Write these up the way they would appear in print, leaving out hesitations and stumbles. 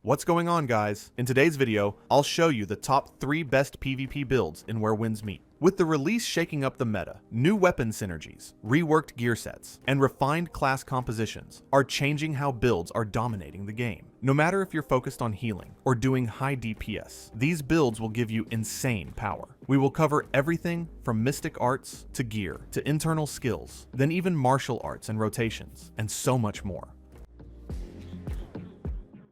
What's going on, guys? In today's video, I'll show you the top 3 best PvP builds in Where Winds Meet. With the release shaking up the meta, new weapon synergies, reworked gear sets, and refined class compositions are changing how builds are dominating the game. No matter if you're focused on healing or doing high DPS, these builds will give you insane power. We will cover everything from mystic arts to gear to internal skills, then even martial arts and rotations, and so much more.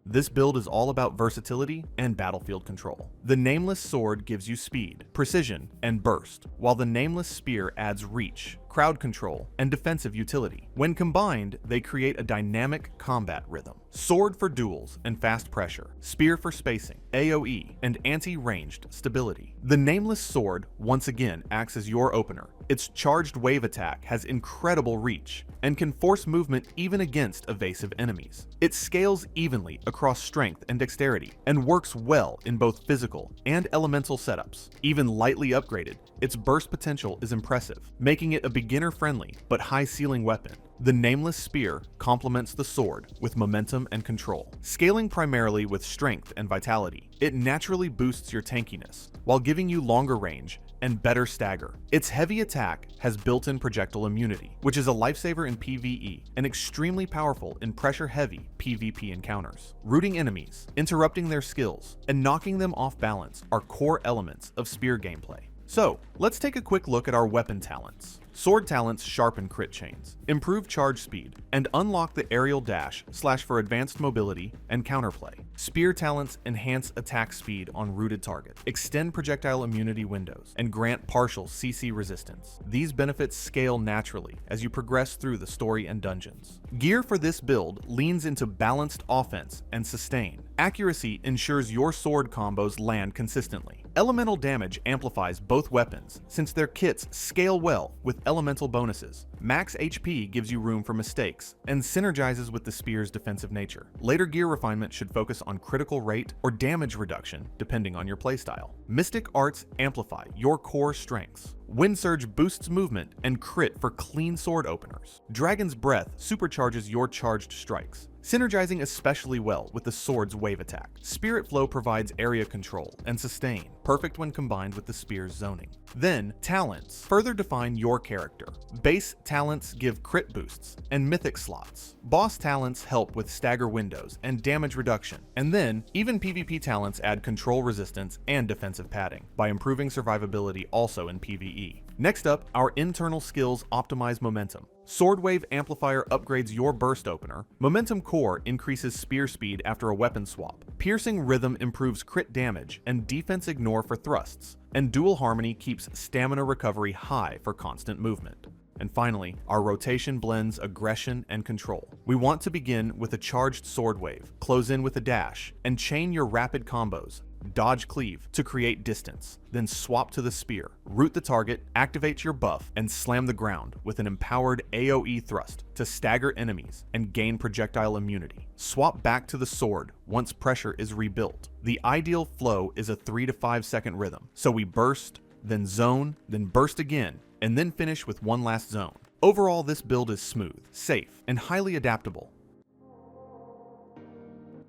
This build is all about versatility and battlefield control. The Nameless sword gives you speed, precision, and burst, while the Nameless spear adds reach, crowd control, and defensive utility. When combined, they create a dynamic combat rhythm. Sword for duels and fast pressure, spear for spacing, AoE, and anti-ranged stability. The Nameless sword once again acts as your opener. Its charged wave attack has incredible reach and can force movement even against evasive enemies. It scales evenly across strength and dexterity and works well in both physical and elemental setups. Even lightly upgraded, its burst potential is impressive, making it a beginner-friendly but high-ceiling weapon. The Nameless spear complements the sword with momentum and control. Scaling primarily with strength and vitality, it naturally boosts your tankiness while giving you longer range and better stagger. Its heavy attack has built-in projectile immunity, which is a lifesaver in PvE and extremely powerful in pressure-heavy PvP encounters. Rooting enemies, interrupting their skills, and knocking them off balance are core elements of spear gameplay. So, let's take a quick look at our weapon talents. Sword talents sharpen crit chains, improve charge speed, and unlock the aerial dash / for advanced mobility and counterplay. Spear talents enhance attack speed on rooted targets, extend projectile immunity windows, and grant partial CC resistance. These benefits scale naturally as you progress through the story and dungeons. Gear for this build leans into balanced offense and sustain. Accuracy ensures your sword combos land consistently. Elemental damage amplifies both weapons since their kits scale well with elemental bonuses. Max HP gives you room for mistakes and synergizes with the spear's defensive nature. Later gear refinement should focus on critical rate or damage reduction depending on your playstyle. Mystic arts amplify your core strengths. Wind Surge boosts movement and crit for clean sword openers. Dragon's Breath supercharges your charged strikes, synergizing especially well with the sword's wave attack. Spirit Flow provides area control and sustain, perfect when combined with the spear's zoning. Then, talents further define your character. Base talents give crit boosts and mythic slots. Boss talents help with stagger windows and damage reduction. And then, even PvP talents add control resistance and defensive padding by improving survivability also in PvE. Next up, our internal skills optimize momentum. Sword Wave Amplifier upgrades your burst opener. Momentum Core increases spear speed after a weapon swap. Piercing Rhythm improves crit damage and defense ignore for thrusts. And Dual Harmony keeps stamina recovery high for constant movement. And finally, our rotation blends aggression and control. We want to begin with a charged sword wave, close in with a dash, and chain your rapid combos. Dodge cleave to create distance, then swap to the spear, root the target, activate your buff, and slam the ground with an empowered AoE thrust to stagger enemies and gain projectile immunity. Swap back to the sword once pressure is rebuilt. The ideal flow is a 3 to 5 second rhythm, so we burst, then zone, then burst again, and then finish with one last zone. Overall, this build is smooth, safe, and highly adaptable.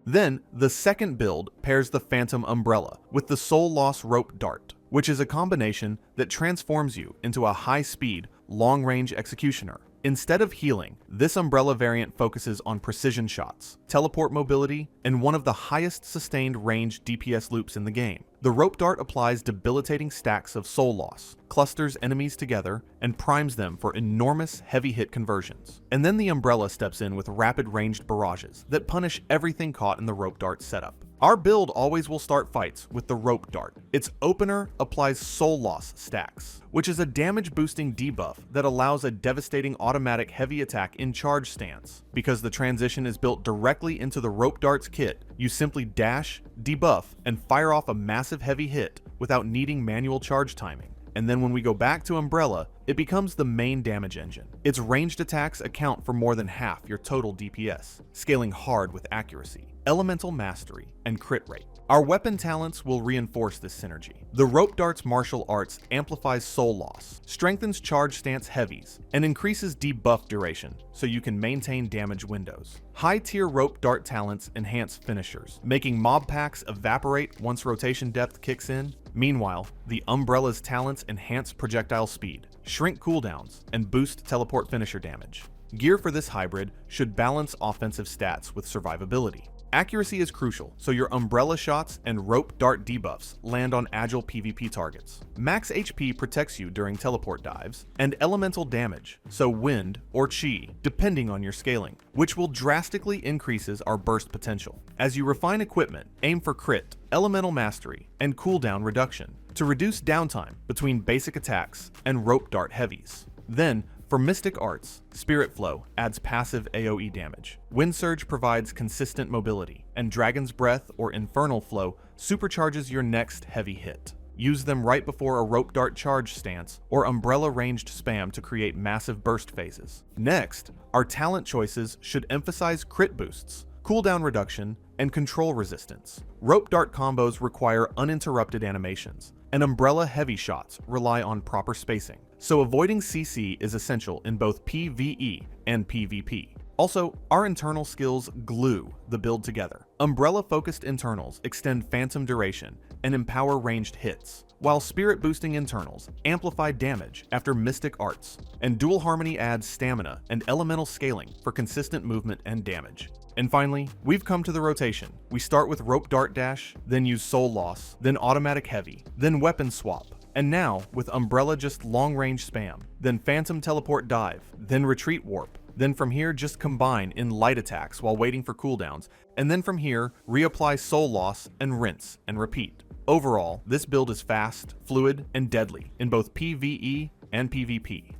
Then, the second build pairs the Phantom Umbrella with the Soul Loss Rope Dart, which is a combination that transforms you into a high-speed, long-range executioner. Instead of healing, this umbrella variant focuses on precision shots, teleport mobility, and one of the highest sustained range DPS loops in the game. The rope dart applies debilitating stacks of soul loss, clusters enemies together, and primes them for enormous heavy hit conversions. And then the umbrella steps in with rapid ranged barrages that punish everything caught in the rope dart setup. Our build always will start fights with the rope dart. Its opener applies soul loss stacks, which is a damage boosting debuff that allows a devastating automatic heavy attack in charge stance. Because the transition is built directly into the rope dart's kit, you simply dash, debuff, and fire off a massive heavy hit without needing manual charge timing. And then when we go back to Umbrella, it becomes the main damage engine. Its ranged attacks account for more than half your total DPS, scaling hard with accuracy. elemental mastery, and crit rate. Our weapon talents will reinforce this synergy. The Rope Dart's martial arts amplifies soul loss, strengthens charge stance heavies, and increases debuff duration so you can maintain damage windows. High-tier Rope Dart talents enhance finishers, making mob packs evaporate once rotation depth kicks in. Meanwhile, the Umbrella's talents enhance projectile speed, shrink cooldowns, and boost teleport finisher damage. Gear for this hybrid should balance offensive stats with survivability. Accuracy is crucial, so your Umbrella shots and Rope Dart debuffs land on agile PvP targets. Max HP protects you during teleport dives, and elemental damage, so wind or chi, depending on your scaling, which will drastically increases our burst potential. As you refine equipment, aim for crit, elemental mastery, and cooldown reduction to reduce downtime between basic attacks and Rope Dart heavies. Then, for Mystic Arts, Spirit Flow adds passive AoE damage. Wind Surge provides consistent mobility, and Dragon's Breath or Infernal Flow supercharges your next heavy hit. Use them right before a Rope Dart charge stance or Umbrella ranged spam to create massive burst phases. Next, our talent choices should emphasize crit boosts, cooldown reduction, and control resistance. Rope Dart combos require uninterrupted animations, and Umbrella heavy shots rely on proper spacing, so avoiding CC is essential in both PvE and PvP. Also, our internal skills glue the build together. Umbrella-focused internals extend phantom duration and empower ranged hits, while spirit-boosting internals amplify damage after Mystic Arts, and Dual Harmony adds stamina and elemental scaling for consistent movement and damage. And finally, we've come to the rotation. We start with Rope Dart Dash, then use Soul Loss, then Automatic Heavy, then Weapon Swap, and now with Umbrella just long-range spam, then Phantom Teleport Dive, then Retreat Warp, then from here just combine in light attacks while waiting for cooldowns, and then from here reapply Soul Loss and rinse and repeat. Overall, this build is fast, fluid, and deadly in both PvE and PvP.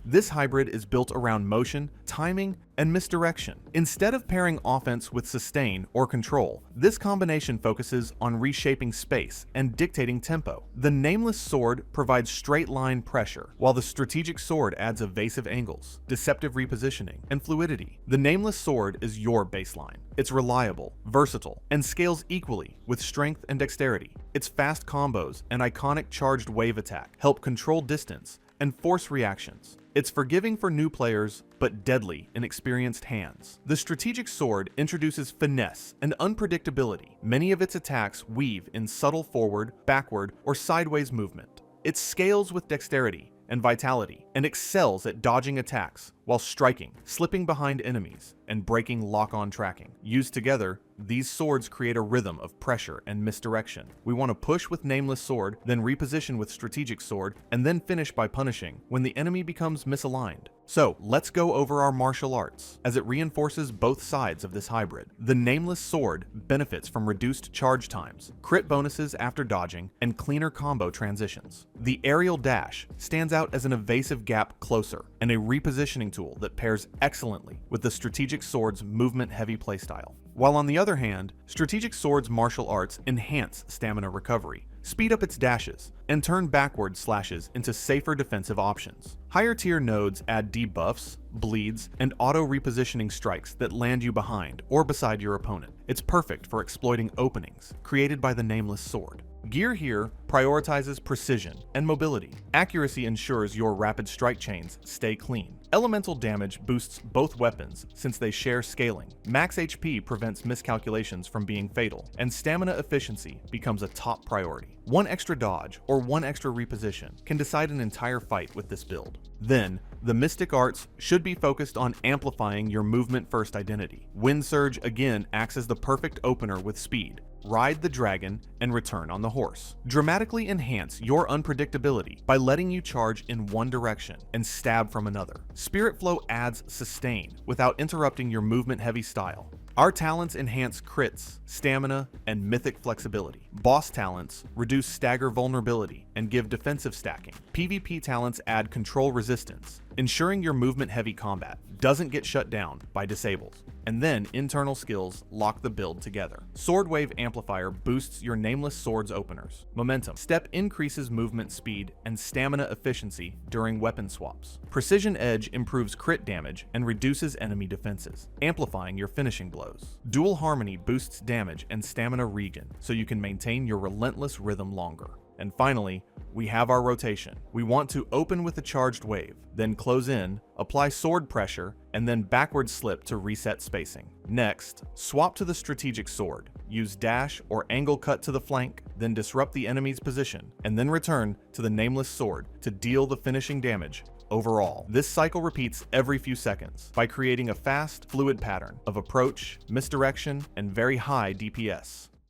This hybrid is built around motion, timing, and misdirection. Instead of pairing offense with sustain or control, this combination focuses on reshaping space and dictating tempo. The Nameless sword provides straight-line pressure, while the strategic sword adds evasive angles, deceptive repositioning, and fluidity. The Nameless sword is your baseline. It's reliable, versatile, and scales equally with strength and dexterity. Its fast combos and iconic charged wave attack help control distance and force reactions. It's forgiving for new players, but deadly in experienced hands. The strategic sword introduces finesse and unpredictability. Many of its attacks weave in subtle forward, backward, or sideways movement. It scales with dexterity and vitality, and excels at dodging attacks while striking, slipping behind enemies, and breaking lock-on tracking. Used together, these swords create a rhythm of pressure and misdirection. We want to push with Nameless sword, then reposition with strategic sword, and then finish by punishing when the enemy becomes misaligned. So let's go over our martial arts, as it reinforces both sides of this hybrid. The Nameless sword benefits from reduced charge times, crit bonuses after dodging, and cleaner combo transitions. The aerial dash stands out as an evasive gap closer, and a repositioning tool that pairs excellently with the strategic sword's movement-heavy playstyle. While on the other hand, strategic sword's martial arts enhance stamina recovery, speed up its dashes, and turn backward slashes into safer defensive options. Higher tier nodes add debuffs, bleeds, and auto repositioning strikes that land you behind or beside your opponent. It's perfect for exploiting openings created by the Nameless sword. Gear here prioritizes precision and mobility. Accuracy ensures your rapid strike chains stay clean. Elemental damage boosts both weapons since they share scaling. Max HP prevents miscalculations from being fatal, and stamina efficiency becomes a top priority. One extra dodge or one extra reposition can decide an entire fight with this build. Then, the Mystic Arts should be focused on amplifying your movement-first identity. Wind Surge again acts as the perfect opener with speed. Ride the dragon, and return on the horse. Dramatically enhance your unpredictability by letting you charge in one direction and stab from another. Spirit Flow adds sustain without interrupting your movement-heavy style. Our talents enhance crits, stamina, and mythic flexibility. Boss talents reduce stagger vulnerability and give defensive stacking. PvP talents add control resistance, ensuring your movement-heavy combat doesn't get shut down by disables. and then internal skills lock the build together. Sword Wave Amplifier boosts your Nameless Sword's openers. Momentum. Step increases movement speed and stamina efficiency during weapon swaps. Precision Edge improves crit damage and reduces enemy defenses, amplifying your finishing blows. Dual Harmony boosts damage and stamina regen, so you can maintain your relentless rhythm longer. And finally, we have our rotation. We want to open with a charged wave, then close in, apply sword pressure, and then backward slip to reset spacing. Next, swap to the strategic sword. Use dash or angle cut to the flank, then disrupt the enemy's position, and then return to the Nameless Sword to deal the finishing damage. Overall, this cycle repeats every few seconds by creating a fast, fluid pattern of approach, misdirection, and very high DPS.